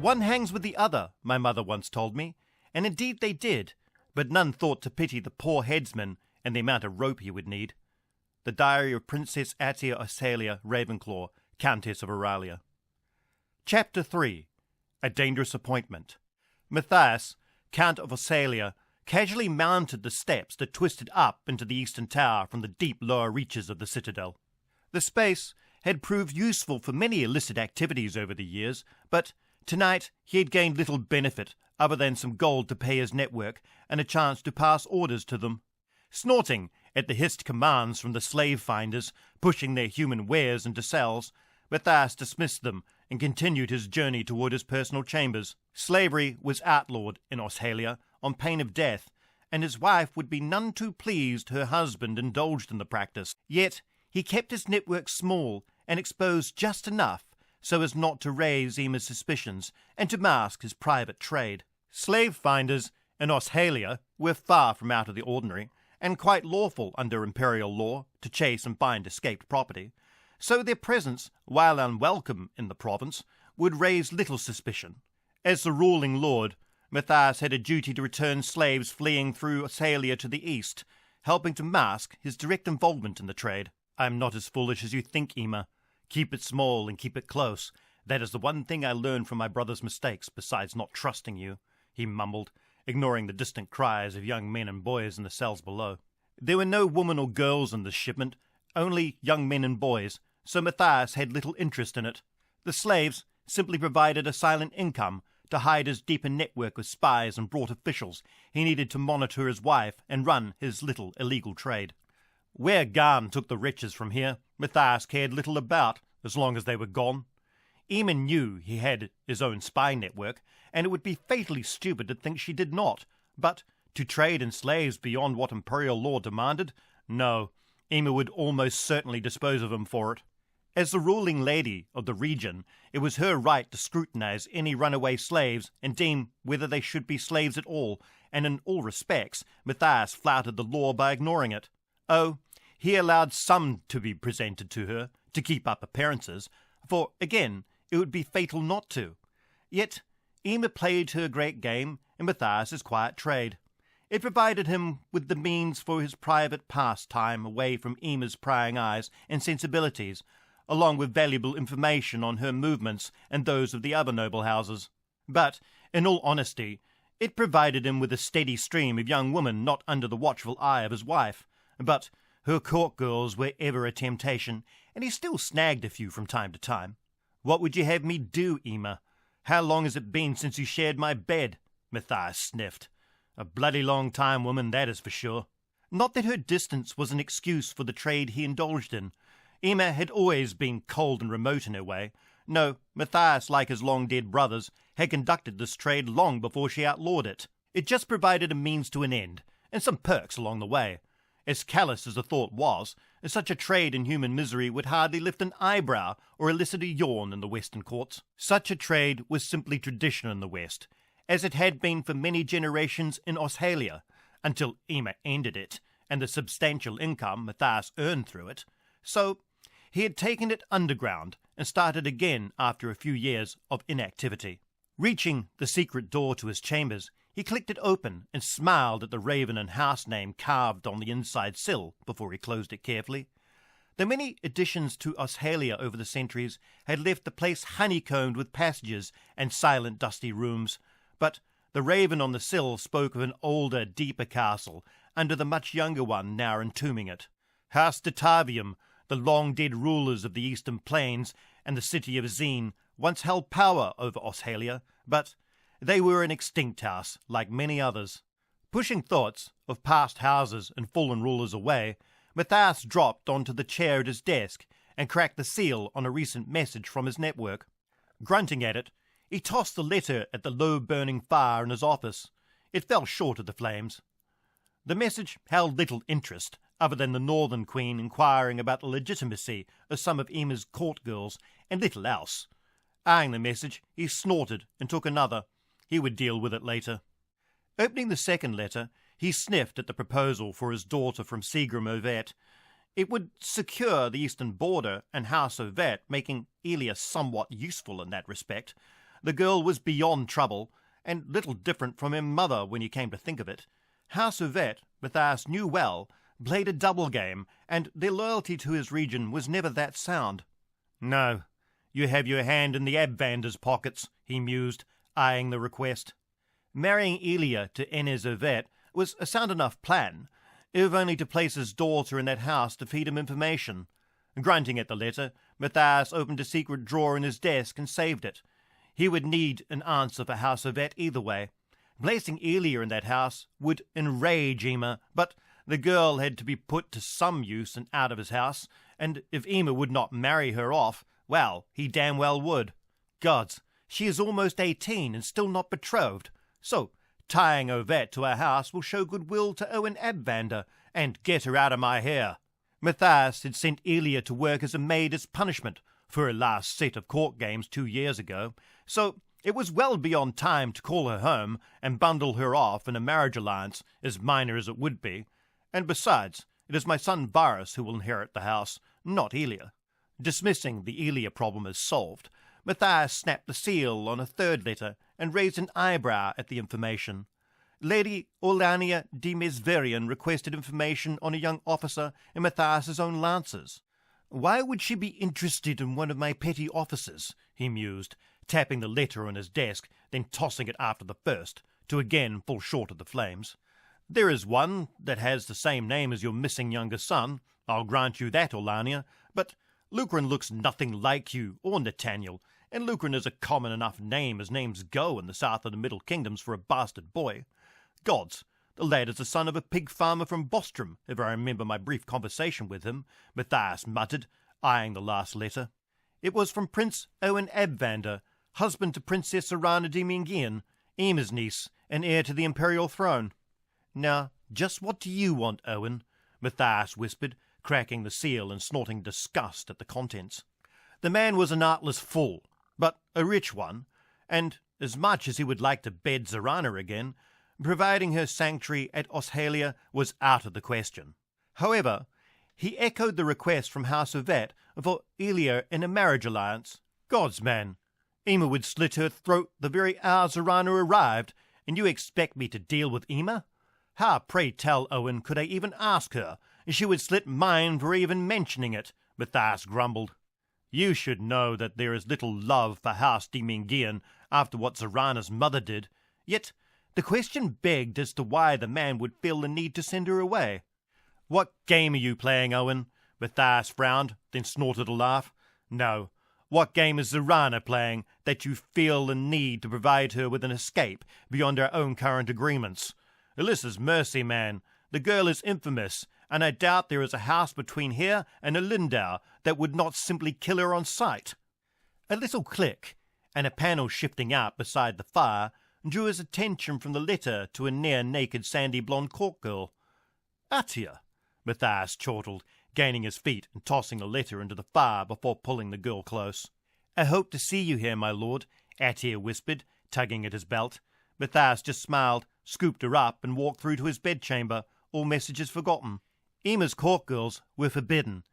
One hangs with the other, my mother once told me, and indeed they did, but none thought to pity the poor headsman and the amount of rope he would need. The Diary of Princess Atia Oshelila Ravenclaw, Countess of Oshelila. Chapter 3. A Dangerous Appointment. Matthias, Count of Oshelila, casually mounted the steps that twisted up into the eastern tower from the deep lower reaches of the citadel. The space had proved useful for many illicit activities over the years, but tonight he had gained little benefit other than some gold to pay his network and a chance to pass orders to them. Snorting at the hissed commands from the slave-finders pushing their human wares into cells, Matthias dismissed them and continued his journey toward his personal chambers. Slavery was outlawed in Oshelila on pain of death, and his wife would be none too pleased her husband indulged in the practice. Yet he kept his network small and exposed just enough so as not to raise Emma's suspicions and to mask his private trade. Slave-finders in Oshelila were far from out of the ordinary, and quite lawful under imperial law to chase and bind escaped property, so their presence, while unwelcome in the province, would raise little suspicion. As the ruling lord, Matthias had a duty to return slaves fleeing through Oshelila to the east, helping to mask his direct involvement in the trade. "I am not as foolish as you think, Emma. Keep it small and keep it close. That is the one thing I learned from my brother's mistakes, besides not trusting you," he mumbled, ignoring the distant cries of young men and boys in the cells below. There were no women or girls in this shipment, only young men and boys, so Matthias had little interest in it. The slaves simply provided a silent income to hide his deeper network of spies and brought officials he needed to monitor his wife and run his little illegal trade. Where Garn took the wretches from here, Matthias cared little about, as long as they were gone. Eamon knew he had his own spy network, and it would be fatally stupid to think she did not. But to trade in slaves beyond what imperial law demanded? No, Emma would almost certainly dispose of him for it. As the ruling lady of the region, it was her right to scrutinize any runaway slaves and deem whether they should be slaves at all, and in all respects Matthias flouted the law by ignoring it. Oh, he allowed some to be presented to her, to keep up appearances, for, again, it would be fatal not to. Yet Emma played her great game and Matthias's quiet trade. It provided him with the means for his private pastime away from Emma's prying eyes and sensibilities, along with valuable information on her movements and those of the other noble houses. But, in all honesty, it provided him with a steady stream of young women not under the watchful eye of his wife. But her court girls were ever a temptation, and he still snagged a few from time to time. "What would you have me do, Emma? How long has it been since you shared my bed?" Matthias sniffed. "A bloody long time, woman, that is for sure." Not that her distance was an excuse for the trade he indulged in. Emma had always been cold and remote in her way. No, Matthias, like his long-dead brothers, had conducted this trade long before she outlawed it. It just provided a means to an end, and some perks along the way. As callous as the thought was, such a trade in human misery would hardly lift an eyebrow or elicit a yawn in the Western courts. Such a trade was simply tradition in the West, as it had been for many generations in Oshelila, until Emma ended it, and the substantial income Matthias earned through it. So he had taken it underground and started again after a few years of inactivity. Reaching the secret door to his chambers, he clicked it open and smiled at the raven and house name carved on the inside sill before he closed it carefully. The many additions to Oshelila over the centuries had left the place honeycombed with passages and silent, dusty rooms, but the raven on the sill spoke of an older, deeper castle under the much younger one now entombing it. House Datavium, the long-dead rulers of the eastern plains and the city of Zine, once held power over Oshelila, but they were an extinct house, like many others. Pushing thoughts of past houses and fallen rulers away, Matthias dropped onto the chair at his desk and cracked the seal on a recent message from his network. Grunting at it, he tossed the letter at the low-burning fire in his office. It fell short of the flames. The message held little interest, other than the Northern Queen inquiring about the legitimacy of some of Emma's court girls, and little else. Eyeing the message, he snorted and took another. He would deal with it later. Opening the second letter, he sniffed at the proposal for his daughter from Seagram Ovet. It would secure the eastern border and House Ovet, making Elias somewhat useful in that respect, The girl was beyond trouble, and little different from her mother when you came to think of it. House Yvette, Matthias knew well, played a double game, and their loyalty to his region was never that sound. "No, you have your hand in the Abvander's pockets," he mused, eyeing the request. Marrying Elia to Inez Yvette was a sound enough plan, if only to place his daughter in that house to feed him information. Grunting at the letter, Matthias opened a secret drawer in his desk and saved it. He would need an answer for House Yvette either way. Placing Elia in that house would enrage Emma, but the girl had to be put to some use and out of his house, and if Emma would not marry her off, well, he damn well would. Gods, she is almost 18 and still not betrothed. So, tying Yvette to our house will show goodwill to Owen Abvander and get her out of my hair. Matthias had sent Elia to work as a maid as punishment for her last set of court games 2 years ago, so it was well beyond time to call her home and bundle her off in a marriage alliance, as minor as it would be. And besides, it is my son Varus who will inherit the house, not Elia. Dismissing the Elia problem as solved, Matthias snapped the seal on a third letter and raised an eyebrow at the information. Lady Orlania de Mesverian requested information on a young officer in Matthias's own lancers. Why would she be interested in one of my petty officers? He mused, tapping the letter on his desk, then tossing it after the first, to again fall short of the flames. There is one that has the same name as your missing younger son, I'll grant you that, Orlania, but Lucrin looks nothing like you or Nathaniel, and Lucrin is a common enough name as names go in the south of the Middle Kingdoms for a bastard boy. Gods, the lad is the son of a pig farmer from Bostrom, if I remember my brief conversation with him, Matthias muttered, eyeing the last letter. It was from Prince Owen Abvander, husband to Princess Zirana de Mengia, Emma's niece, and heir to the imperial throne. Now, just what do you want, Owen? Matthias whispered, cracking the seal and snorting disgust at the contents. The man was an artless fool, but a rich one, and as much as he would like to bed Zirana again, providing her sanctuary at Oshelila was out of the question. However, he echoed the request from House Yvette for Elia in a marriage alliance. Gods, man, Emma would slit her throat the very hour Zirana arrived, and you expect me to deal with Emma? How, pray tell, Owen, could I even ask her? She would slit mine for even mentioning it, Matthias grumbled. You should know that there is little love for House de Mengia after what Zirana's mother did, yet the question begged as to why the man would feel the need to send her away. What game are you playing, Owen? Matthias frowned, then snorted a laugh. No, what game is Zirana playing that you feel the need to provide her with an escape beyond our own current agreements? Alyssa's mercy, man. The girl is infamous, and I doubt there is a house between here and a Lindau that would not simply kill her on sight. A little click, and a panel shifting out beside the fire drew his attention from the letter to a near-naked sandy blonde court girl. Atia, Matthias chortled, gaining his feet and tossing the letter into the fire before pulling the girl close. I hope to see you here, my lord, Atia whispered, tugging at his belt. Matthias just smiled, scooped her up, and walked through to his bedchamber, all messages forgotten. Emma's court girls were forbidden,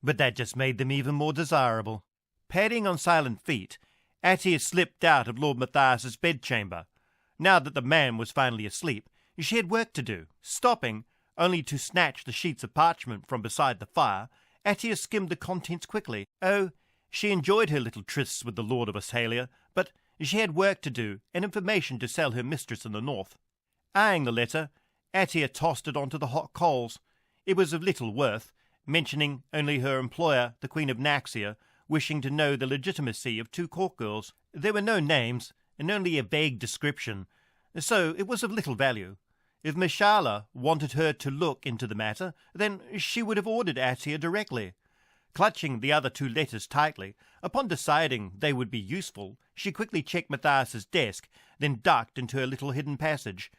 but that just made them even more desirable. Padding on silent feet, Atia slipped out of Lord Matthias's bedchamber. Now that the man was finally asleep, she had work to do. Stopping, only to snatch the sheets of parchment from beside the fire, Atia skimmed the contents quickly. Oh, she enjoyed her little trysts with the Lord of Oshelila, but she had work to do and information to sell her mistress in the north. Eyeing the letter, Atia tossed it onto the hot coals. It was of little worth, mentioning only her employer, the Queen of Naxia, wishing to know the legitimacy of 2 court girls. There were no names, and only a vague description, so it was of little value. If Mishala wanted her to look into the matter, then she would have ordered Atia directly. Clutching the other 2 letters tightly, upon deciding they would be useful, she quickly checked Matthias's desk, then ducked into her little hidden passage.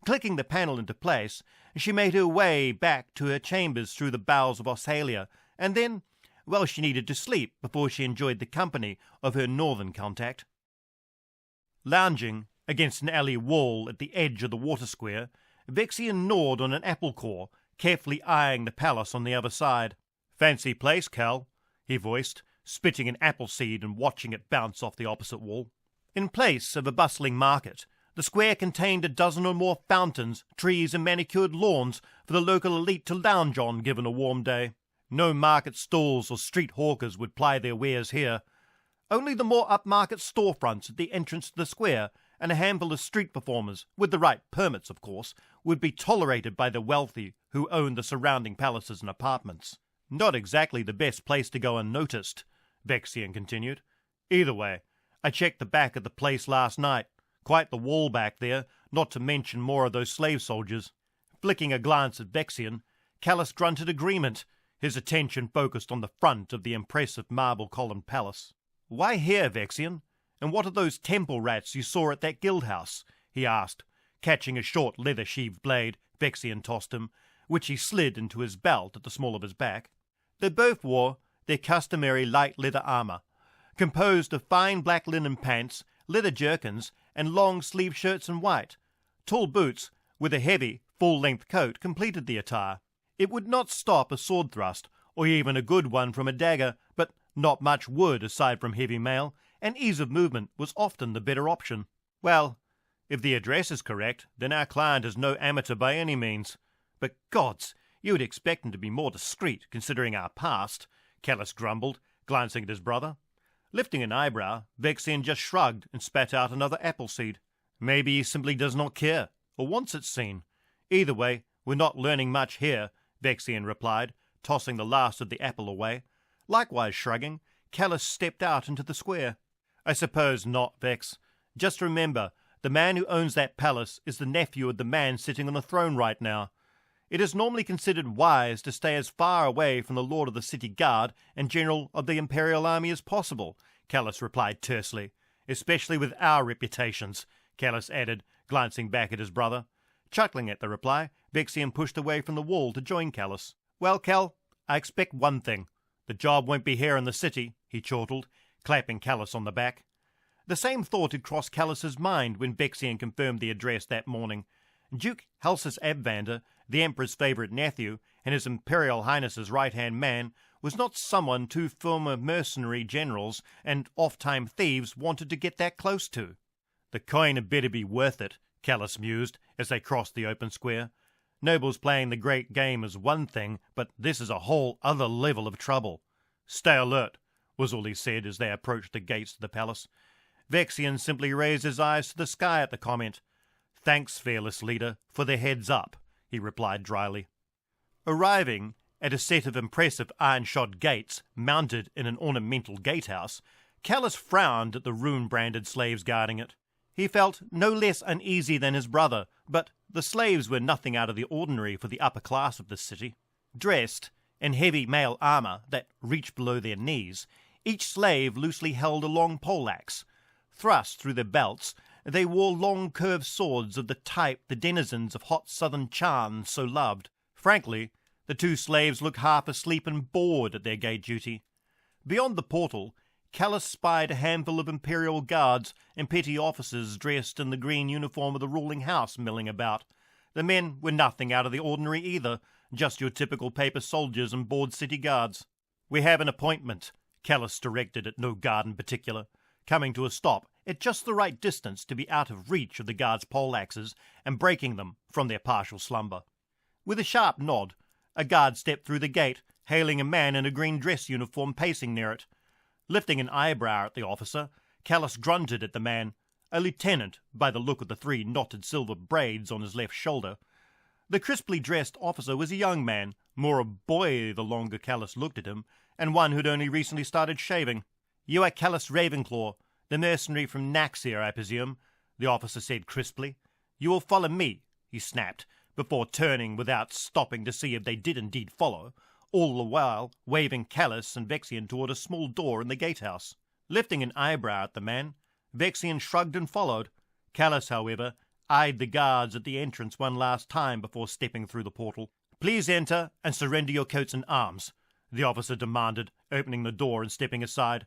Clicking the panel into place, she made her way back to her chambers through the bowels of Oshelila, and then, well, she needed to sleep before she enjoyed the company of her northern contact. Lounging against an alley wall at the edge of the water square, Vexian gnawed on an apple core, carefully eyeing the palace on the other side. Fancy place, Cal, he voiced, spitting an apple seed and watching it bounce off the opposite wall. In place of a bustling market, the square contained a dozen or more fountains, trees, and manicured lawns for the local elite to lounge on given a warm day. No market stalls or street hawkers would ply their wares here. Only the more upmarket storefronts at the entrance to the square and a handful of street performers, with the right permits of course, would be tolerated by the wealthy who owned the surrounding palaces and apartments. Not exactly the best place to go unnoticed, Vexian continued. Either way, I checked the back of the place last night. Quite the wall back there, not to mention more of those slave soldiers. Flicking a glance at Vexian, Callus grunted agreement, his attention focused on the front of the impressive marble-columned palace. "Why here, Vexian? And what are those temple rats you saw at that guild house?" he asked, catching a short leather-sheathed blade Vexian tossed him, which he slid into his belt at the small of his back. They both wore their customary light leather armour, composed of fine black linen pants, leather jerkins, and long-sleeved shirts in white. Tall boots, with a heavy, full-length coat, completed the attire. It would not stop a sword thrust, or even a good one from a dagger, but not much would aside from heavy mail, and ease of movement was often the better option. "Well, if the address is correct, then our client is no amateur by any means. But gods, you would expect him to be more discreet, considering our past," Callus grumbled, glancing at his brother. Lifting an eyebrow, Vexian just shrugged and spat out another apple seed. "Maybe he simply does not care, or wants it seen. Either way, we're not learning much here," Vexian replied, tossing the last of the apple away. Likewise shrugging, Callus stepped out into the square. "I suppose not, Vex. Just remember, the man who owns that palace is the nephew of the man sitting on the throne right now. It is normally considered wise to stay as far away from the Lord of the City Guard and General of the Imperial Army as possible," Callus replied tersely. "Especially with our reputations," Callus added, glancing back at his brother. Chuckling at the reply, Vexian pushed away from the wall to join Callus. "Well, Cal, I expect one thing. The job won't be here in the city," he chortled, clapping Callus on the back. The same thought had crossed Callus's mind when Vexian confirmed the address that morning. Duke Halsus Abvander, the Emperor's favourite nephew, and His Imperial Highness's right-hand man, was not someone two former mercenary generals and oft-time thieves wanted to get that close to. "The coin had better be worth it," Callus mused, as they crossed the open square. "Nobles playing the great game is one thing, but this is a whole other level of trouble." "Stay alert," was all he said as they approached the gates of the palace. Vexian simply raised his eyes to the sky at the comment. "Thanks, fearless leader, for the heads up," he replied dryly. Arriving at a set of impressive iron-shod gates mounted in an ornamental gatehouse, Callus frowned at the rune-branded slaves guarding it. He felt no less uneasy than his brother, but the slaves were nothing out of the ordinary for the upper class of this city. Dressed in heavy mail armour that reached below their knees, each slave loosely held a long poleaxe. Thrust through their belts, they wore long curved swords of the type the denizens of hot southern Chan so loved. Frankly, the two slaves looked half asleep and bored at their gate duty. Beyond the portal, Callus spied a handful of imperial guards and petty officers dressed in the green uniform of the ruling house milling about. The men were nothing out of the ordinary either, just your typical paper soldiers and bored city guards. "We have an appointment," Callus directed at no guard in particular, coming to a stop at just the right distance to be out of reach of the guards' poleaxes and breaking them from their partial slumber. With a sharp nod, a guard stepped through the gate, hailing a man in a green dress uniform pacing near it. Lifting an eyebrow at the officer, Callus grunted at the man, a lieutenant by the look of the 3 knotted silver braids on his left shoulder. The crisply dressed officer was a young man, more a boy the longer Callus looked at him, and one who'd only recently started shaving. "You are Callus Ravenclaw, the mercenary from Naxia, I presume," the officer said crisply. "You will follow me," he snapped, before turning without stopping to see if they did indeed follow, all the while waving Callus and Vexian toward a small door in the gatehouse. Lifting an eyebrow at the man, Vexian shrugged and followed. Callus, however, eyed the guards at the entrance one last time before stepping through the portal. "Please enter and surrender your coats and arms," the officer demanded, opening the door and stepping aside.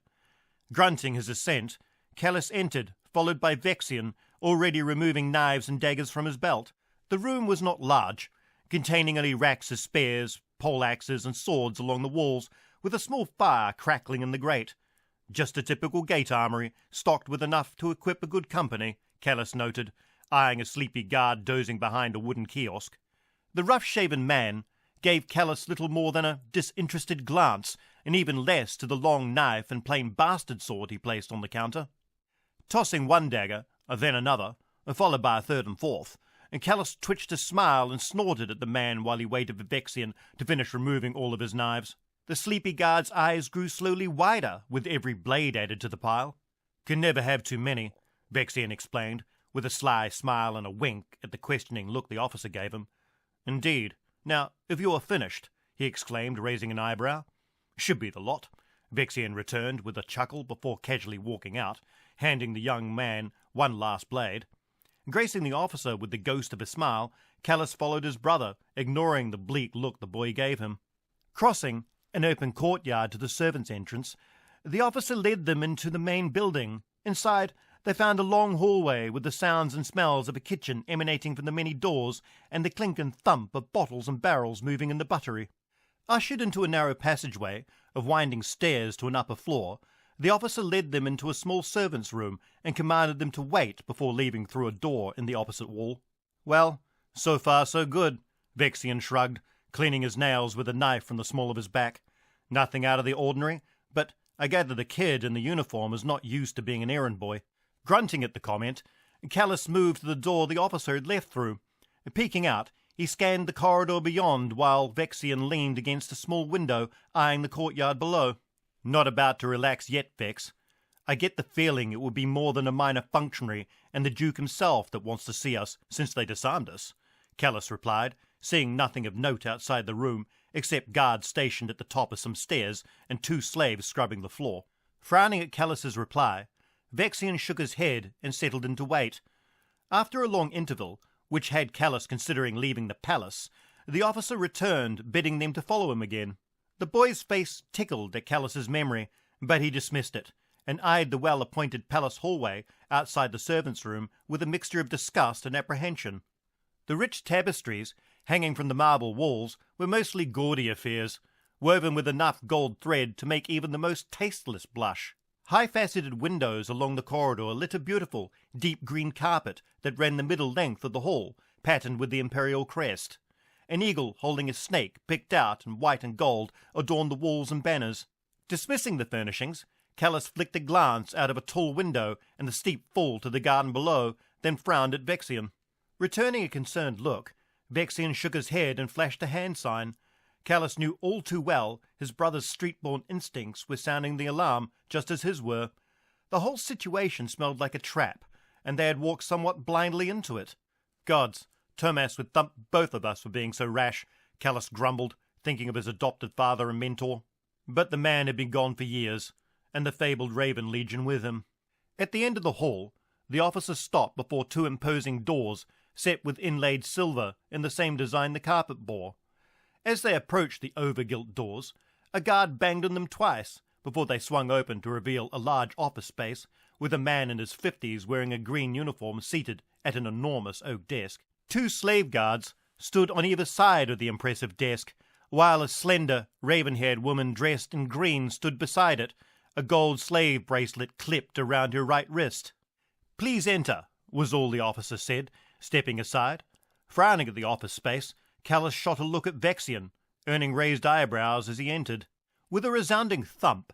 Grunting his assent, Callus entered, followed by Vexian, already removing knives and daggers from his belt. The room was not large, containing only racks of spears, poleaxes, and swords along the walls, with a small fire crackling in the grate. Just a typical gate armory, stocked with enough to equip a good company, Callus noted, eyeing a sleepy guard dozing behind a wooden kiosk. The rough-shaven man gave Callus little more than a disinterested glance, and even less to the long knife and plain bastard sword he placed on the counter. Tossing one dagger, then another, followed by a third and fourth, and Callus twitched a smile and snorted at the man while he waited for Vexian to finish removing all of his knives. The sleepy guard's eyes grew slowly wider with every blade added to the pile. "Can never have too many," Vexian explained, with a sly smile and a wink at the questioning look the officer gave him. "Indeed. Now, if you are finished," he exclaimed, raising an eyebrow. "Should be the lot," Vexian returned with a chuckle before casually walking out, handing the young man one last blade. Gracing the officer with the ghost of a smile, Callus followed his brother, ignoring the bleak look the boy gave him. Crossing an open courtyard to the servants' entrance, the officer led them into the main building. Inside, they found a long hallway with the sounds and smells of a kitchen emanating from the many doors and the clink and thump of bottles and barrels moving in the buttery. Ushered into a narrow passageway of winding stairs to an upper floor, the officer led them into a small servants' room and commanded them to wait before leaving through a door in the opposite wall. "Well, so far so good," Vexian shrugged, cleaning his nails with a knife from the small of his back. "Nothing out of the ordinary, but I gather the kid in the uniform is not used to being an errand boy." Grunting at the comment, Callus moved to the door the officer had left through. Peeking out, he scanned the corridor beyond while Vexian leaned against a small window, eyeing the courtyard below. "Not about to relax yet, Vex. I get the feeling it would be more than a minor functionary and the Duke himself that wants to see us since they disarmed us," Callus replied, seeing nothing of note outside the room except guards stationed at the top of some stairs and 2 slaves scrubbing the floor. Frowning at Callus's reply, Vexian shook his head and settled into wait. After a long interval, which had Callus considering leaving the palace, the officer returned, bidding them to follow him again. The boy's face tickled at Callus's memory, but he dismissed it, and eyed the well-appointed palace hallway outside the servants' room with a mixture of disgust and apprehension. The rich tapestries, hanging from the marble walls, were mostly gaudy affairs, woven with enough gold thread to make even the most tasteless blush. High-faceted windows along the corridor lit a beautiful, deep green carpet that ran the middle length of the hall, patterned with the imperial crest. An eagle holding a snake, picked out in white and gold, adorned the walls and banners. Dismissing the furnishings, Callus flicked a glance out of a tall window and the steep fall to the garden below, then frowned at Vexian. Returning a concerned look, Vexian shook his head and flashed a hand sign. Callus knew all too well his brother's street-born instincts were sounding the alarm, just as his were. The whole situation smelled like a trap, and they had walked somewhat blindly into it. "Gods, Tomas would thump both of us for being so rash," Callus grumbled, thinking of his adopted father and mentor. But the man had been gone for years, and the fabled Raven Legion with him. At the end of the hall, the officer stopped before 2 imposing doors, set with inlaid silver in the same design the carpet bore. As they approached the over-gilt doors, a guard banged on them twice before they swung open to reveal a large office space with a man in his 50s wearing a green uniform seated at an enormous oak desk. 2 slave guards stood on either side of the impressive desk, while a slender, raven-haired woman dressed in green stood beside it, a gold slave bracelet clipped around her right wrist. "Please enter," was all the officer said, stepping aside. Frowning at the office space, Callus shot a look at Vexian, earning raised eyebrows as he entered. With a resounding thump,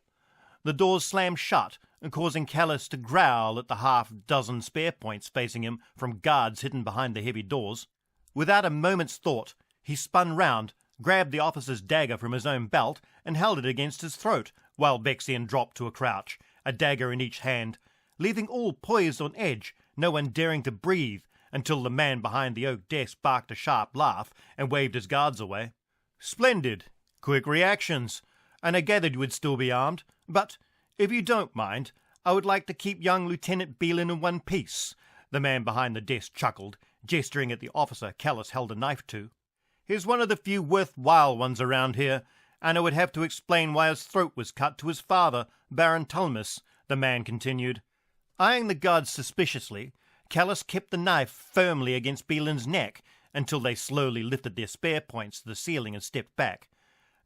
the doors slammed shut, causing Callus to growl at the half-dozen spare points facing him from guards hidden behind the heavy doors. Without a moment's thought, he spun round, grabbed the officer's dagger from his own belt, and held it against his throat, while Vexian dropped to a crouch, a dagger in each hand, leaving all poised on edge, no one daring to breathe, until the man behind the oak desk barked a sharp laugh and waved his guards away. "Splendid. Quick reactions. And I gathered you would still be armed. But, if you don't mind, I would like to keep young Lieutenant Beelin in one piece," the man behind the desk chuckled, gesturing at the officer Callus held a knife to. "He's one of the few worthwhile ones around here, and I would have to explain why his throat was cut to his father, Baron Tulmus," the man continued. Eyeing the guards suspiciously, Callus kept the knife firmly against Beelin's neck until they slowly lifted their spare points to the ceiling and stepped back.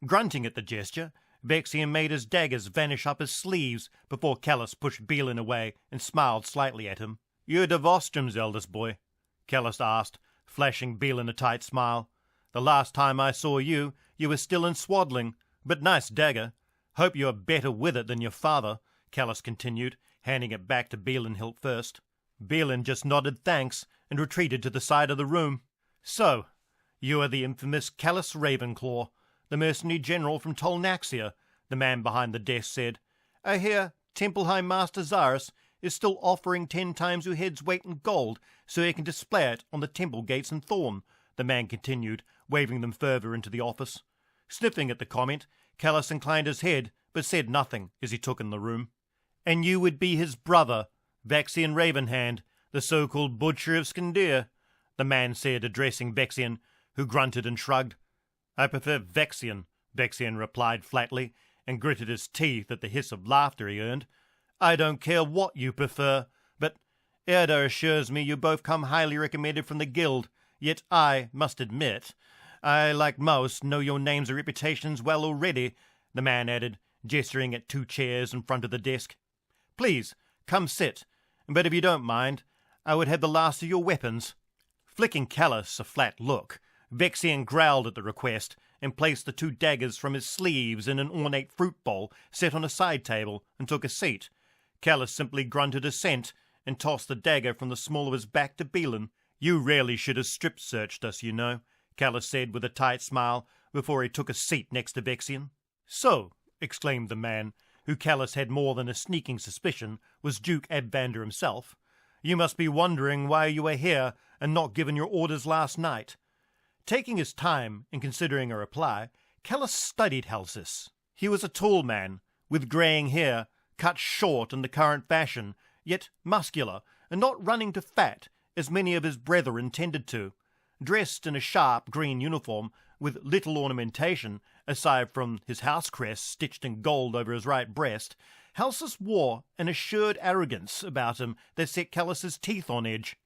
Grunting at the gesture, Vexian made his daggers vanish up his sleeves before Callus pushed Belin away and smiled slightly at him. "You're de Vostrom's eldest boy?" Callus asked, flashing Belin a tight smile. "The last time I saw you, you were still in swaddling, but nice dagger. Hope you are better with it than your father," Callus continued, handing it back to Belin hilt first. Belin just nodded thanks and retreated to the side of the room. "So, you are the infamous Callus Ravenclaw, the mercenary general from Tolnaxia," the man behind the desk said. "I hear Temple High Master Zarus is still offering 10 times your head's weight in gold so he can display it on the temple gates in Thorn," the man continued, waving them further into the office. Sniffing at the comment, Callus inclined his head, but said nothing as he took in the room. "And you would be his brother, Vexian Ravenhand, the so-called Butcher of Scandir," the man said, addressing Vexian, who grunted and shrugged. "I prefer Vexian," Vexian replied flatly, and gritted his teeth at the hiss of laughter he earned. "I don't care what you prefer, but Erda assures me you both come highly recommended from the guild, yet I must admit, I, like most, know your names and reputations well already," the man added, gesturing at 2 chairs in front of the desk. "Please, come sit, but if you don't mind, I would have the last of your weapons." Flicking Callus a flat look, Vexian growled at the request and placed the 2 daggers from his sleeves in an ornate fruit bowl set on a side table and took a seat. Callus simply grunted assent and tossed the dagger from the small of his back to Belin. "You really should have strip-searched us, you know," Callus said with a tight smile before he took a seat next to Vexian. "So," exclaimed the man, who Callus had more than a sneaking suspicion was Duke Abvander himself, "you must be wondering why you are here and not given your orders last night." Taking his time in considering a reply, Callus studied Halsis. He was a tall man, with greying hair, cut short in the current fashion, yet muscular, and not running to fat, as many of his brethren tended to. Dressed in a sharp green uniform, with little ornamentation, aside from his house crest stitched in gold over his right breast, Halsis wore an assured arrogance about him that set Callus's teeth on edge.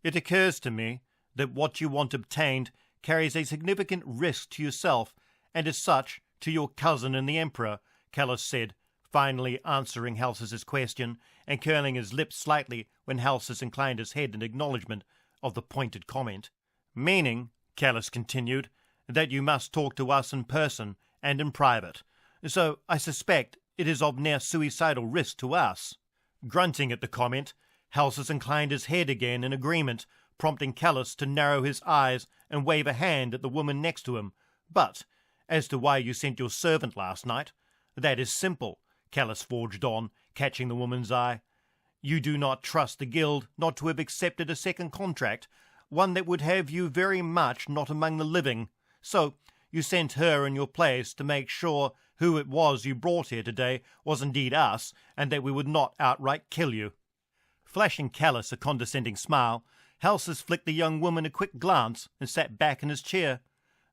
"It occurs to me that what you want obtained carries a significant risk to yourself, and as such, to your cousin and the Emperor," Callus said, finally answering Halsis's question, and curling his lips slightly when Halsis inclined his head in acknowledgment of the pointed comment. "Meaning," Callus continued, "that you must talk to us in person and in private. So I suspect it is of near suicidal risk to us." Grunting at the comment, Halsis inclined his head again in agreement, prompting Callus to narrow his eyes and wave a hand at the woman next to him. "But, as to why you sent your servant last night, that is simple," Callus forged on, catching the woman's eye. "You do not trust the guild not to have accepted a second contract, one that would have you very much not among the living. So you sent her in your place to make sure who it was you brought here today was indeed us, and that we would not outright kill you." Flashing Callus a condescending smile, Halsis flicked the young woman a quick glance and sat back in his chair.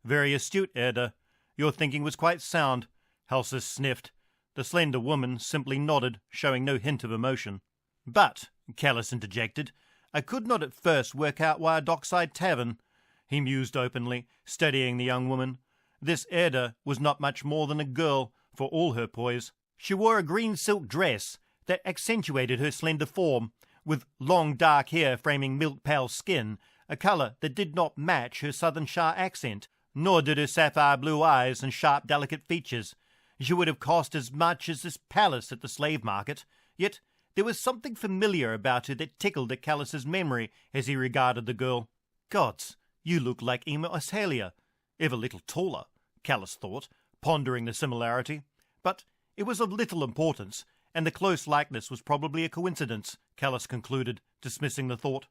"Very astute, Erda. Your thinking was quite sound," Halsis sniffed. The slender woman simply nodded, showing no hint of emotion. "But," Callus interjected, "I could not at first work out why a dockside tavern." He mused openly, studying the young woman. This Erda was not much more than a girl, for all her poise. She wore a green silk dress that accentuated her slender form, with long dark hair framing milk-pale skin, a colour that did not match her southern Shăr accent, nor did her sapphire blue eyes and sharp, delicate features. She would have cost as much as this palace at the slave market, yet there was something familiar about her that tickled at Callus's memory as he regarded the girl. "Gods, you look like Emma Oshelila, if a little taller," Callus thought, pondering the similarity. But it was of little importance, and the close likeness was probably a coincidence, Callus concluded, dismissing the thought.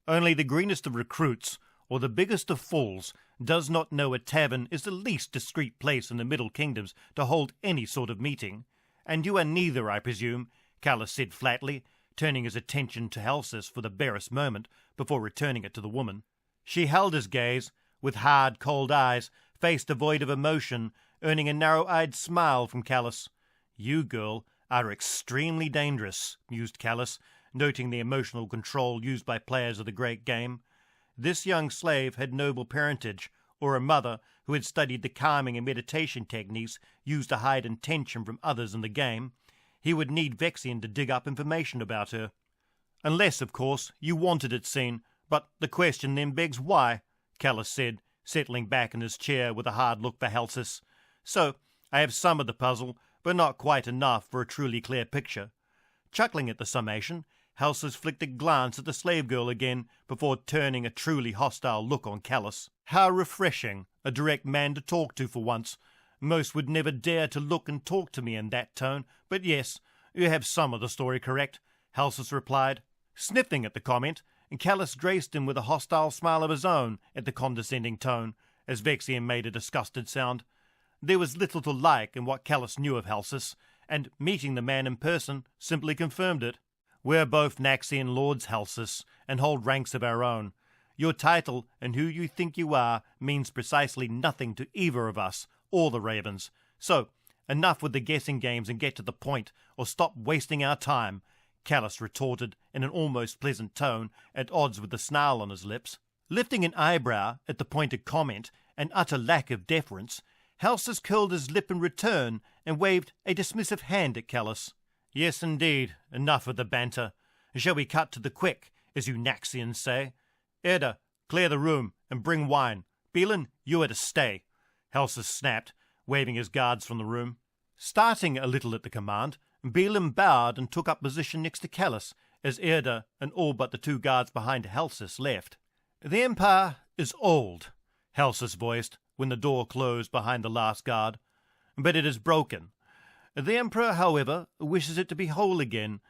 Only the greenest of recruits, or the biggest of fools, does not know a tavern is the least discreet place in the Middle Kingdoms to hold any sort of meeting. "And you are neither, I presume," Callus said flatly, turning his attention to Halsis for the barest moment before returning it to the woman. She held his gaze, with hard, cold eyes, face devoid of emotion, earning a narrow-eyed smile from Callus. "You, girl, are extremely dangerous," mused Callus, noting the emotional control used by players of the great game. This young slave had noble parentage, or a mother who had studied the calming and meditation techniques used to hide intention from others in the game, he would need Vexian to dig up information about her. Unless, of course, you wanted it seen, but the question then begs why, Callus said, settling back in his chair with a hard look for Halsis. So, I have some of the puzzle, but not quite enough for a truly clear picture. Chuckling at the summation, Halsis flicked a glance at the slave girl again before turning a truly hostile look on Callus. How refreshing, a direct man to talk to for once. Most would never dare to look and talk to me in that tone, but yes, you have some of the story correct, Halsis replied. Sniffing at the comment, Callus graced him with a hostile smile of his own at the condescending tone, as Vexian made a disgusted sound. There was little to like in what Callus knew of Halsis, and meeting the man in person simply confirmed it. We're both Naxian lords, Halsis, and hold ranks of our own. Your title and who you think you are means precisely nothing to either of us or the Ravens. So, enough with the guessing games and get to the point, or stop wasting our time, Callus retorted in an almost pleasant tone, at odds with the snarl on his lips. Lifting an eyebrow at the pointed comment and utter lack of deference, Halsis curled his lip in return and waved a dismissive hand at Callus. Yes, indeed, enough of the banter. Shall we cut to the quick, as you Naxians say? Erda, clear the room and bring wine. Belin, you are to stay, Halsis snapped, waving his guards from the room. Starting a little at the command, Belin bowed and took up position next to Callus, as Erda and all but the two guards behind Halsis left. The Empire is old, Halsis voiced, when the door closed behind the last guard, but it is broken. The Emperor, however, wishes it to be whole again,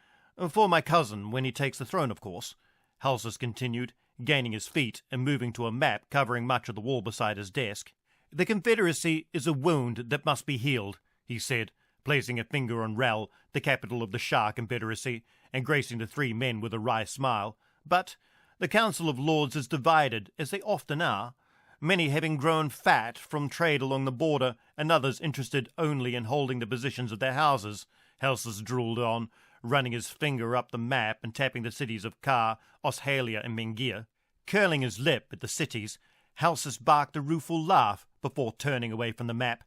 for my cousin when he takes the throne, of course, Halsis continued, gaining his feet and moving to a map covering much of the wall beside his desk. The Confederacy is a wound that must be healed, he said, placing a finger on Rel, the capital of the Shăr Confederacy, and gracing the three men with a wry smile. But the Council of Lords is divided, as they often are, many having grown fat from trade along the border, and others interested only in holding the positions of their houses, Halsis drooled on, running his finger up the map and tapping the cities of Shăr, Oshelila, and Mengia. Curling his lip at the cities, Halsis barked a rueful laugh before turning away from the map.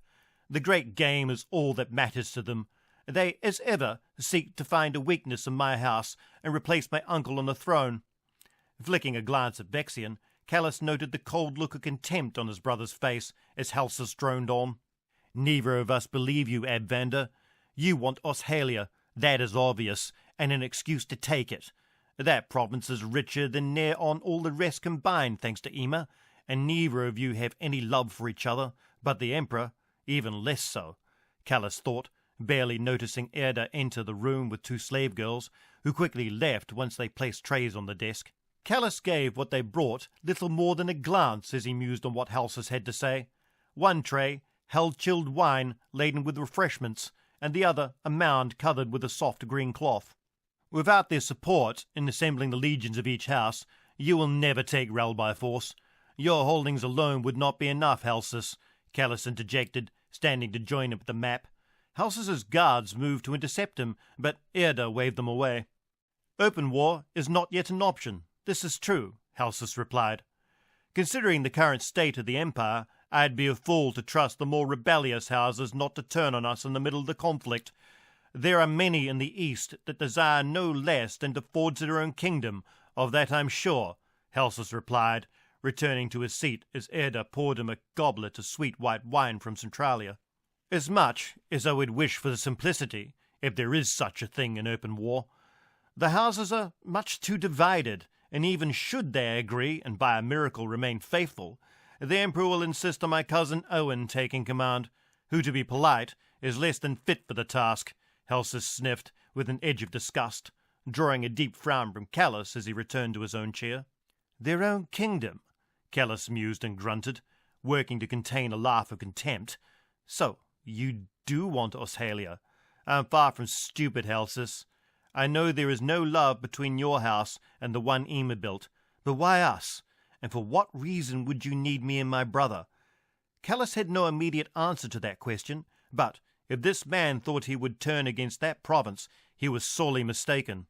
The great game is all that matters to them. They, as ever, seek to find a weakness in my house and replace my uncle on the throne. Flicking a glance at Vexian, Callus noted the cold look of contempt on his brother's face as Halsis droned on. Neither of us believe you, Abvander. You want Oshelila, that is obvious, and an excuse to take it. That province is richer than near on all the rest combined, thanks to Ema, and neither of you have any love for each other, but the Emperor, even less so, Callus thought, barely noticing Erda enter the room with two slave girls, who quickly left once they placed trays on the desk. Callus gave what they brought little more than a glance as he mused on what Halsis had to say. One tray held chilled wine laden with refreshments, and the other a mound covered with a soft green cloth. Without their support in assembling the legions of each house, you will never take Rel by force. Your holdings alone would not be enough, Halsis, Callus interjected, standing to join him at the map. Halsis's guards moved to intercept him, but Erda waved them away. Open war is not yet an option. This is true, Halsis replied. Considering the current state of the Empire, I'd be a fool to trust the more rebellious houses not to turn on us in the middle of the conflict. There are many in the East that desire no less than to forge their own kingdom, of that I'm sure, Halsis replied, returning to his seat as Erda poured him a goblet of sweet white wine from Centralia. As much as I would wish for the simplicity, if there is such a thing in open war, the houses are much too divided, and even should they agree and by a miracle remain faithful, the Emperor will insist on my cousin Owen taking command, who, to be polite, is less than fit for the task, Halsis sniffed, with an edge of disgust, drawing a deep frown from Callus as he returned to his own chair. Their own kingdom, Callus mused and grunted, working to contain a laugh of contempt. So, you do want Oshelila. I'm far from stupid, Halsis. I know there is no love between your house and the one Ema built, but why us? And for what reason would you need me and my brother? Callus had no immediate answer to that question, but if this man thought he would turn against that province, he was sorely mistaken.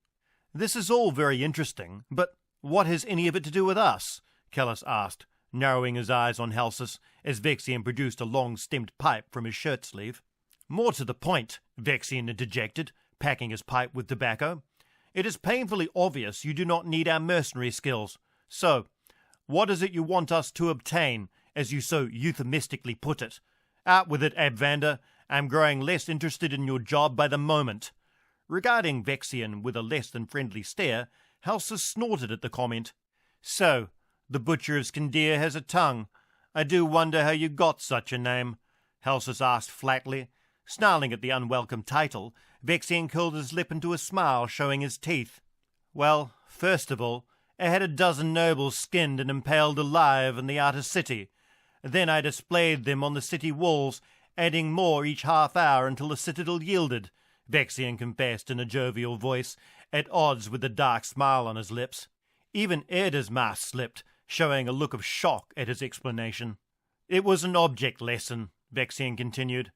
This is all very interesting, but what has any of it to do with us? Callus asked, narrowing his eyes on Halsas as Vexian produced a long-stemmed pipe from his shirt sleeve. "More to the point," Vexian interjected, packing his pipe with tobacco. "It is painfully obvious you do not need our mercenary skills. So, what is it you want us to obtain, as you so euphemistically put it? Out with it, Abvander. I'm growing less interested in your job by the moment." Regarding Vexian with a less than friendly stare, Halsas snorted at the comment. "So, the Butcher of Skandir has a tongue. I do wonder how you got such a name," Halsas asked flatly. Snarling at the unwelcome title, Vexian curled his lip into a smile, showing his teeth. "Well, first of all, I had a dozen nobles skinned and impaled alive in the outer city. Then I displayed them on the city walls, adding more each half hour until the citadel yielded," Vexian confessed in a jovial voice, at odds with the dark smile on his lips. Even Erda's mask slipped, showing a look of shock at his explanation. "It was an object lesson," Vexian continued.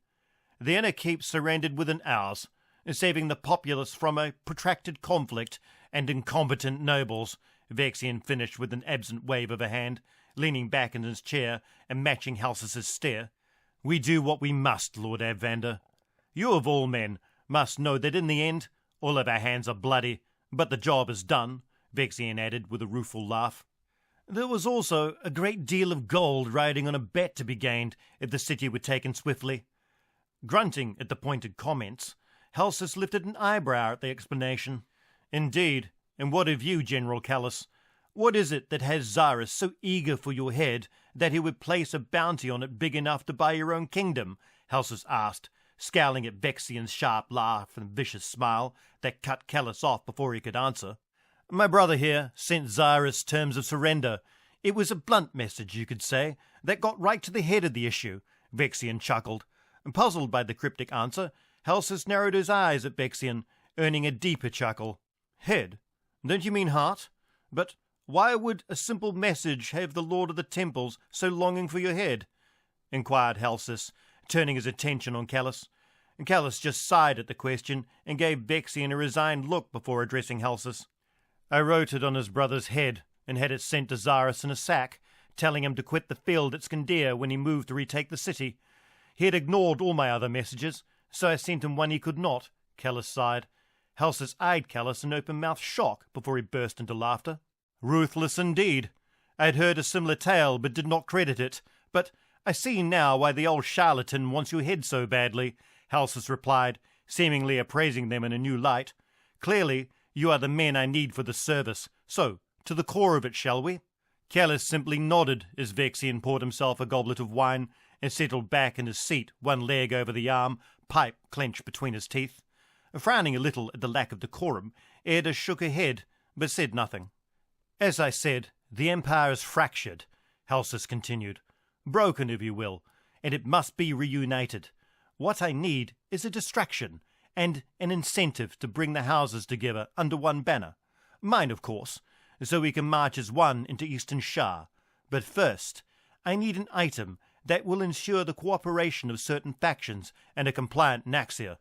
"The inner keep surrendered within hours, saving the populace from a protracted conflict and incompetent nobles," Vexian finished with an absent wave of a hand, leaning back in his chair and matching Halsas's stare. "We do what we must, Lord Abvander. You of all men must know that in the end, all of our hands are bloody, but the job is done," Vexian added with a rueful laugh. "There was also a great deal of gold riding on a bet to be gained if the city were taken swiftly." Grunting at the pointed comments, Halsas lifted an eyebrow at the explanation. "Indeed, and what of you, General Callus? What is it that has Zarus so eager for your head that he would place a bounty on it big enough to buy your own kingdom?" Halsas asked, scowling at Vexian's sharp laugh and vicious smile that cut Callus off before he could answer. "My brother here sent Zarus terms of surrender. It was a blunt message, you could say, that got right to the head of the issue," Vexian chuckled. Puzzled by the cryptic answer, Halsas narrowed his eyes at Vexian, earning a deeper chuckle. "Head? Don't you mean heart? But why would a simple message have the Lord of the Temples so longing for your head?" inquired Halsas, turning his attention on Callus. Callus just sighed at the question and gave Vexian a resigned look before addressing Halsas. "I wrote it on his brother's head and had it sent to Zarus in a sack, telling him to quit the field at Skandir when he moved to retake the city. He had ignored all my other messages, so I sent him one he could not," Callus sighed. Halsas eyed Callus in open-mouthed shock before he burst into laughter. "Ruthless indeed. I had heard a similar tale, but did not credit it. But I see now why the old charlatan wants your head so badly," Halsas replied, seemingly appraising them in a new light. "Clearly, you are the men I need for the service. So, to the core of it, shall we?" Callus simply nodded as Vexian poured himself a goblet of wine and settled back in his seat, one leg over the arm, pipe clenched between his teeth. Frowning a little at the lack of decorum, Erda shook her head, but said nothing. "As I said, the Empire is fractured," Halsas continued. "Broken, if you will, and it must be reunited. What I need is a distraction, and an incentive to bring the houses together under one banner. Mine, of course, so we can march as one into Eastern Shăr. But first, I need an item that will ensure the cooperation of certain factions and a compliant Naxia."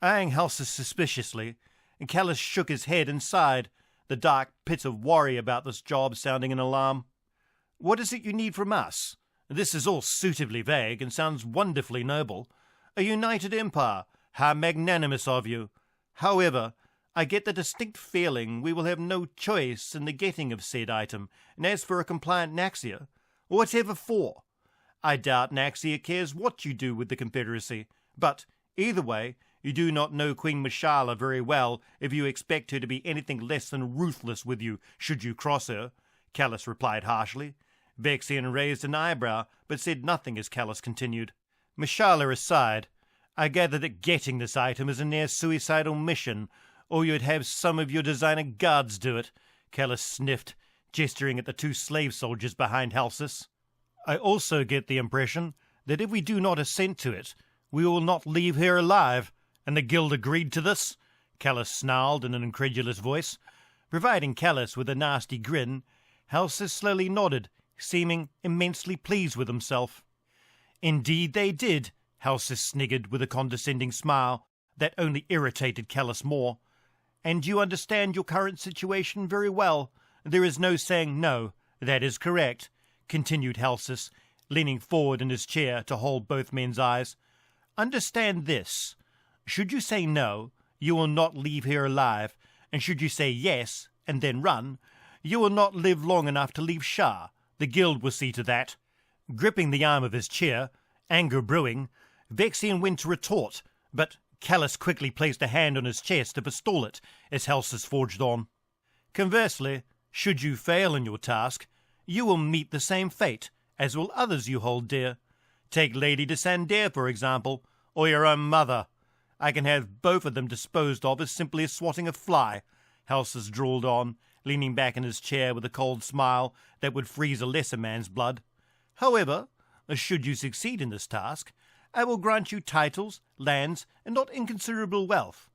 Eyeing Halsas suspiciously, Callus shook his head and sighed, the dark pit of worry about this job sounding an alarm. "What is it you need from us? This is all suitably vague and sounds wonderfully noble. A united empire, how magnanimous of you. However, I get the distinct feeling we will have no choice in the getting of said item, and as for a compliant Naxia, whatever for? I doubt Naxia cares what you do with the Confederacy, but either way, you do not know Queen Mashala very well if you expect her to be anything less than ruthless with you should you cross her," Callus replied harshly. Vexian raised an eyebrow, but said nothing as Callus continued. "Mashala aside, I gather that getting this item is a near-suicidal mission, or you'd have some of your designer guards do it," Callus sniffed, gesturing at the two slave soldiers behind Halsas. "I also get the impression that if we do not assent to it, we will not leave here alive, and the guild agreed to this?" Callus snarled in an incredulous voice. Providing Callus with a nasty grin, Halsas slowly nodded, seeming immensely pleased with himself. "Indeed they did," Halsas sniggered with a condescending smile that only irritated Callus more. "And you understand your current situation very well. There is no saying no. That is correct," continued Halsis, leaning forward in his chair to hold both men's eyes. Understand this. Should you say no, you will not leave here alive, and should you say yes, and then run, you will not live long enough to leave Shăr. The guild will see to that. Gripping the arm of his chair, anger brewing, Vexian went to retort, but Callus quickly placed a hand on his chest to forestall it as Halsis forged on. Conversely, should you fail in your task, you will meet the same fate, as will others you hold dear. Take Lady de Sandaire, for example, or your own mother. I can have both of them disposed of as simply as swatting a fly, Halsis drawled on, leaning back in his chair with a cold smile that would freeze a lesser man's blood. However, should you succeed in this task, I will grant you titles, lands, and not inconsiderable wealth.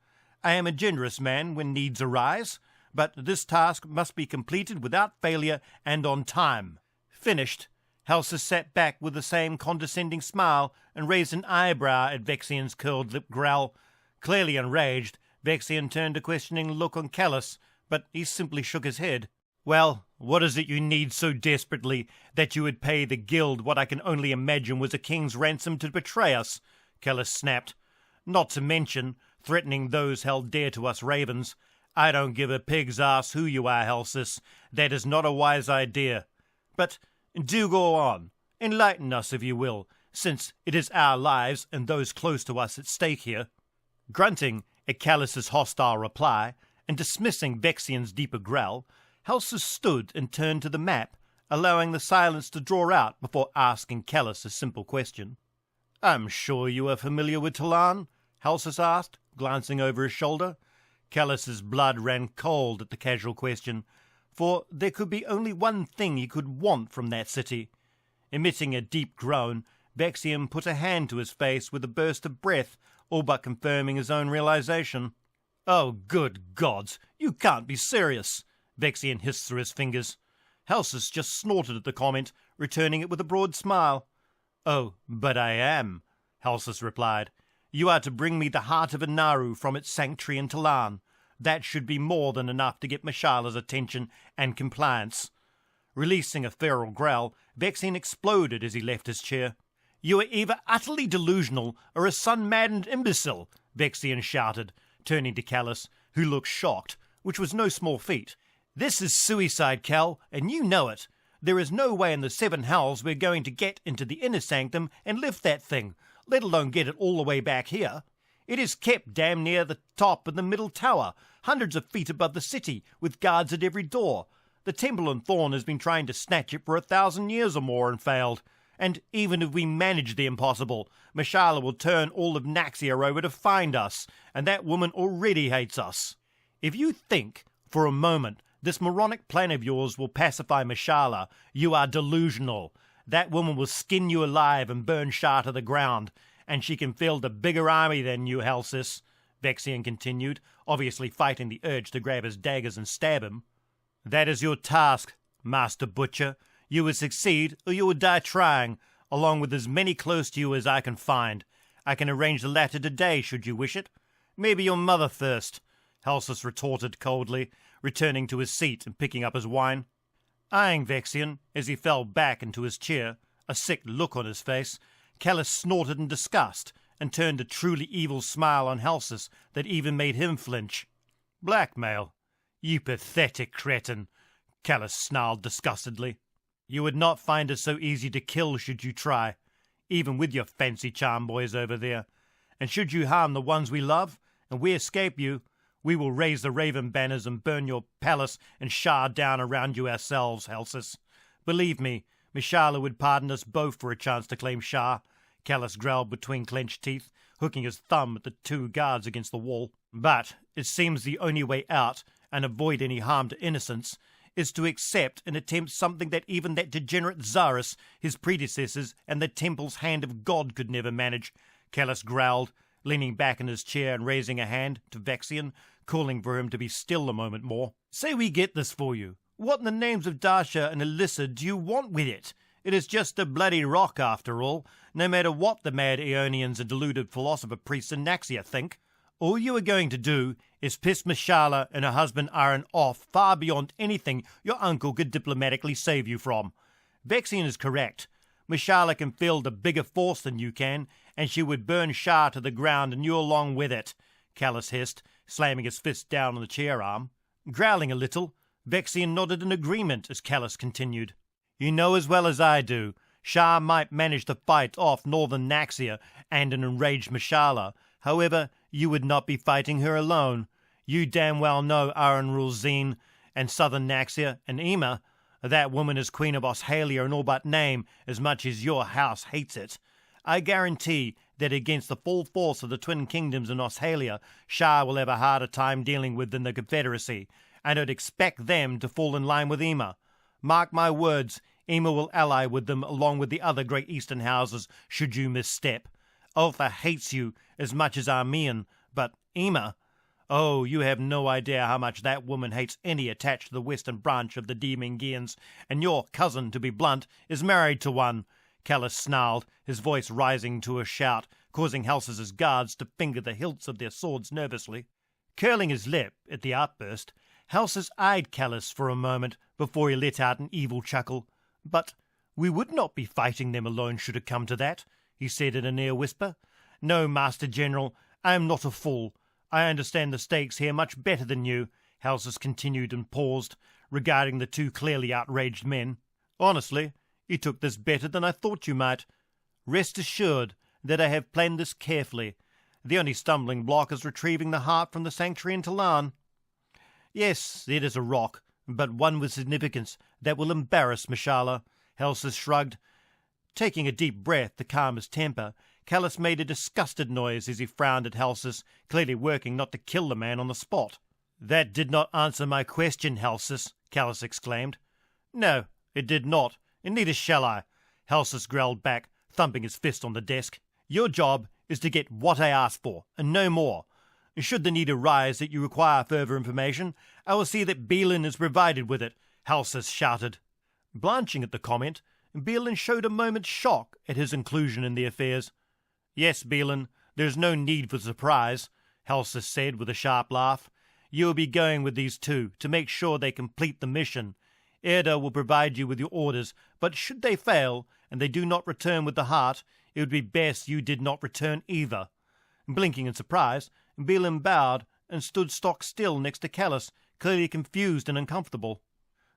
I am a generous man when needs arise, but this task must be completed without failure and on time. Finished, Halsis sat back with the same condescending smile and raised an eyebrow at Vexian's curled lip growl. Clearly enraged, Vexian turned a questioning look on Callus, but he simply shook his head. Well, what is it you need so desperately that you would pay the guild what I can only imagine was a king's ransom to betray us? Callus snapped. Not to mention threatening those held dear to us ravens. I don't give a pig's ass who you are, Halsis. That is not a wise idea. But do go on. Enlighten us, if you will, since it is our lives and those close to us at stake here. Grunting at Callus's hostile reply, and dismissing Vexian's deeper growl, Halsis stood and turned to the map, allowing the silence to draw out before asking Callus a simple question. I'm sure you are familiar with Talan? Halsis asked, glancing over his shoulder. Callus's blood ran cold at the casual question, for there could be only one thing he could want from that city. Emitting a deep groan, Vexian put a hand to his face with a burst of breath, all but confirming his own realization. Oh, good gods, you can't be serious, Vexian hissed through his fingers. Halsis just snorted at the comment, returning it with a broad smile. Oh, but I am, Halsis replied. You are to bring me the heart of a Naru from its sanctuary in Talan. That should be more than enough to get Mishala's attention and compliance. Releasing a feral growl, Vexian exploded as he left his chair. You are either utterly delusional or a sun-maddened imbecile, Vexian shouted, turning to Callus, who looked shocked, which was no small feat. This is suicide, Cal, and you know it. There is no way in the seven hells we're going to get into the inner sanctum and lift that thing, let alone get it all the way back here. It is kept damn near the top of the middle tower, hundreds of feet above the city, with guards at every door. The Temple and Thorn has been trying to snatch it for 1,000 years or more and failed. And even if we manage the impossible, Mishala will turn all of Naxia over to find us, and that woman already hates us. If you think, for a moment, this moronic plan of yours will pacify Mishala, you are delusional. That woman will skin you alive and burn Shăr to the ground, and she can field a bigger army than you, Halsis, Vexian continued, obviously fighting the urge to grab his daggers and stab him. That is your task, Master Butcher. You will succeed, or you will die trying, along with as many close to you as I can find. I can arrange the latter today, should you wish it. Maybe your mother first, Halsis retorted coldly, returning to his seat and picking up his wine. Eyeing Vexian, as he fell back into his chair, a sick look on his face, Callus snorted in disgust and turned a truly evil smile on Halsis that even made him flinch. Blackmail? You pathetic cretin, Callus snarled disgustedly. You would not find it so easy to kill should you try, even with your fancy charm boys over there. And should you harm the ones we love, and we escape you, we will raise the raven banners and burn your palace and Shăr down around you ourselves, Halsis. Believe me, Mishala would pardon us both for a chance to claim Shăr, Callus growled between clenched teeth, hooking his thumb at the two guards against the wall. But it seems the only way out, and avoid any harm to innocence, is to accept and attempt something that even that degenerate Zarus, his predecessors, and the temple's hand of God could never manage, Callus growled, leaning back in his chair and raising a hand to Vexian, calling for him to be still a moment more. Say we get this for you. What in the names of Dasha and Alyssa do you want with it? It is just a bloody rock, after all, no matter what the mad Aeonians and deluded philosopher priests in Naxia think. All you are going to do is piss Mishala and her husband Aaron off far beyond anything your uncle could diplomatically save you from. Vexian is correct. Mishala can field a bigger force than you can, and she would burn Shăr to the ground and you along with it, Callus hissed, slamming his fist down on the chair arm. Growling a little, Vexian nodded in agreement as Callus continued. You know as well as I do, Shăr might manage to fight off northern Naxia and an enraged Mishala. However, you would not be fighting her alone. You damn well know Aaron rules Zine, and southern Naxia, and Ema. That woman is Queen of Oshelila in all but name, as much as your house hates it. I guarantee that against the full force of the Twin Kingdoms in Oshelila, Shăr will have a harder time dealing with than the Confederacy, and I'd expect them to fall in line with Ema. Mark my words, Ema will ally with them along with the other great eastern houses should you misstep. Ultha hates you as much as Armean, but Ema... Oh, you have no idea how much that woman hates any attached to the western branch of the Mengians, and your cousin, to be blunt, is married to one. Callus snarled, his voice rising to a shout, causing Hals's guards to finger the hilts of their swords nervously. Curling his lip at the outburst, Halsas eyed Callus for a moment before he let out an evil chuckle. But we would not be fighting them alone should it come to that, he said in a near whisper. No, Master General, I am not a fool. I understand the stakes here much better than you, Halsas continued and paused, regarding the two clearly outraged men. Honestly, you took this better than I thought you might. Rest assured that I have planned this carefully. The only stumbling block is retrieving the heart from the sanctuary in Talan. Yes, it is a rock, but one with significance that will embarrass Mishala, Halsas shrugged. Taking a deep breath to calm his temper, Callus made a disgusted noise as he frowned at Halsas, clearly working not to kill the man on the spot. That did not answer my question, Halsas, Callus exclaimed. No, it did not, and neither shall I, Halsas growled back, thumping his fist on the desk. Your job is to get what I asked for, and no more. Should the need arise that you require further information, I will see that Belin is provided with it, Halsas shouted. Blanching at the comment, Belin showed a moment's shock at his inclusion in the affairs. Yes, Belin, there's no need for surprise, Halsas said with a sharp laugh. You will be going with these two to make sure they complete the mission. Erda will provide you with your orders, but should they fail, and they do not return with the heart, it would be best you did not return either. Blinking in surprise, Belin bowed and stood stock still next to Callus, clearly confused and uncomfortable.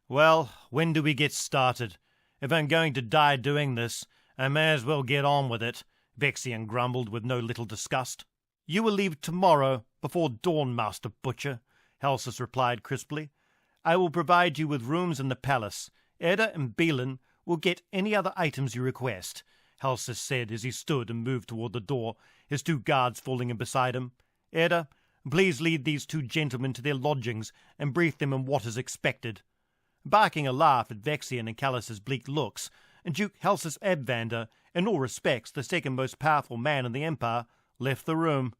Well, when do we get started? If I'm going to die doing this, I may as well get on with it, Vexian grumbled with no little disgust. You will leave tomorrow, before dawn, Master Butcher, Halsas replied crisply. I will provide you with rooms in the palace. Erda and Belin will get any other items you request, Halsas said as he stood and moved toward the door, his two guards falling in beside him. Erda, please lead these two gentlemen to their lodgings and brief them on what is expected. Barking a laugh at Vexian and Callus's bleak looks, Duke Halsas Abvander, in all respects the second most powerful man in the Empire, left the room.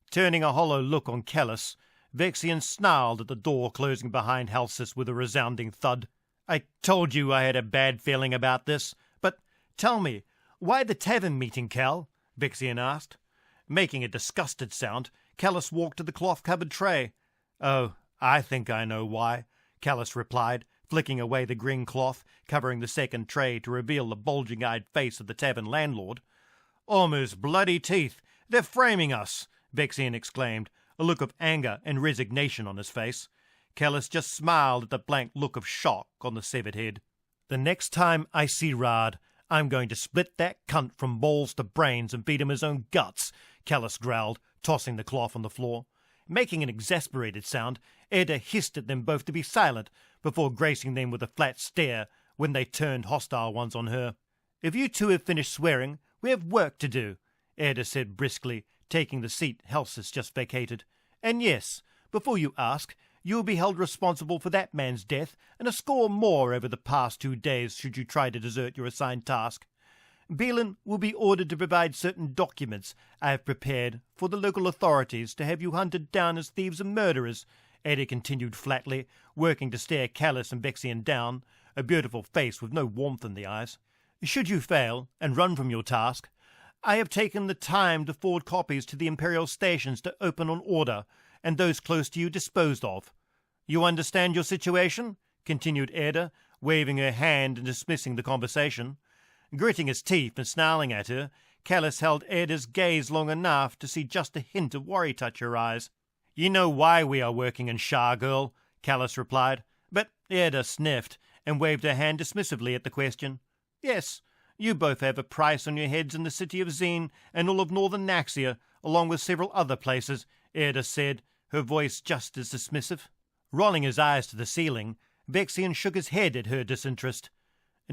Turning a hollow look on Callus, Vexian snarled at the door closing behind Halsas with a resounding thud. I told you I had a bad feeling about this, but tell me, why the tavern meeting, Cal? Vexian asked. Making a disgusted sound, Callus walked to the cloth-covered tray. Oh, I think I know why, Callus replied, flicking away the green cloth, covering the second tray to reveal the bulging-eyed face of the tavern landlord. Almost bloody teeth! They're framing us! Vexian exclaimed, a look of anger and resignation on his face. Callus just smiled at the blank look of shock on the severed head. The next time I see Rad, I'm going to split that cunt from balls to brains and feed him his own guts, Callus growled, tossing the cloth on the floor. Making an exasperated sound, Erda hissed at them both to be silent, before gracing them with a flat stare when they turned hostile ones on her. If you two have finished swearing, we have work to do, Erda said briskly, taking the seat Halsas just vacated. And yes, before you ask, you will be held responsible for that man's death and a score more over the past 2 days should you try to desert your assigned task. Belin will be ordered to provide certain documents I have prepared for the local authorities to have you hunted down as thieves and murderers, Eddie continued flatly, working to stare Callus and Vexian down, a beautiful face with no warmth in the eyes. Should you fail and run from your task, I have taken the time to forward copies to the Imperial stations to open on order, and those close to you disposed of. You understand your situation? Continued Erda, waving her hand and dismissing the conversation. Gritting his teeth and snarling at her, Callus held Erda's gaze long enough to see just a hint of worry touch her eyes. "You know why we are working in Shăr, girl," Callus replied, but Erda sniffed and waved her hand dismissively at the question. "Yes, you both have a price on your heads in the city of Zin and all of northern Naxia, along with several other places," Erda said, her voice just as dismissive. Rolling his eyes to the ceiling, Vexian shook his head at her disinterest.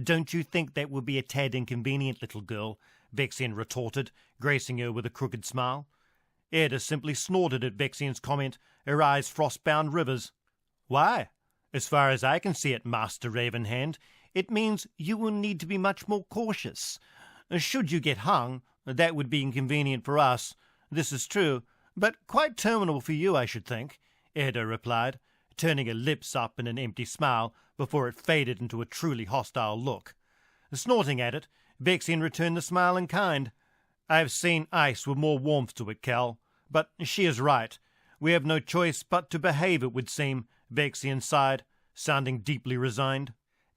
"Don't you think that would be a tad inconvenient, little girl?" Vexian retorted, gracing her with a crooked smile. Erda simply snorted at Vexian's comment, her eyes frost-bound rivers. "Why? As far as I can see it, Master Ravenhand, it means you will need to be much more cautious. Should you get hung, that would be inconvenient for us. This is true, but quite terminable for you, I should think," Erda replied, turning her lips up in an empty smile before it faded into a truly hostile look. Snorting at it, Vexian returned the smile in kind. "I've seen ice with more warmth to it, Cal, but she is right. We have no choice but to behave, it would seem," Vexian sighed, sounding deeply resigned.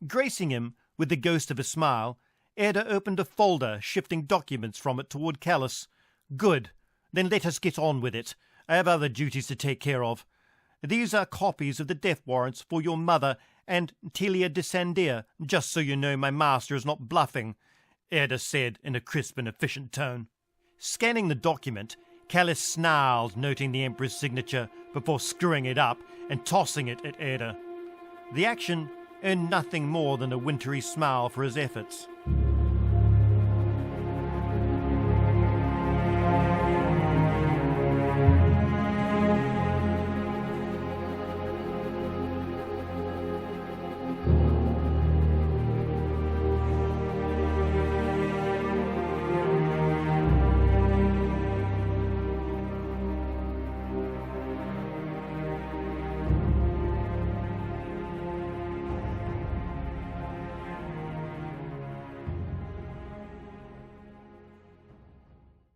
Gracing him with the ghost of a smile, Erda opened a folder, shifting documents from it toward Callus. "Good. Then let us get on with it. I have other duties to take care of. These are copies of the death warrants for your mother and Telia de Sandia, just so you know my master is not bluffing," Erda said in a crisp and efficient tone. Scanning the document, Callus snarled, noting the Emperor's signature before screwing it up and tossing it at Erda. The action earned nothing more than a wintry smile for his efforts.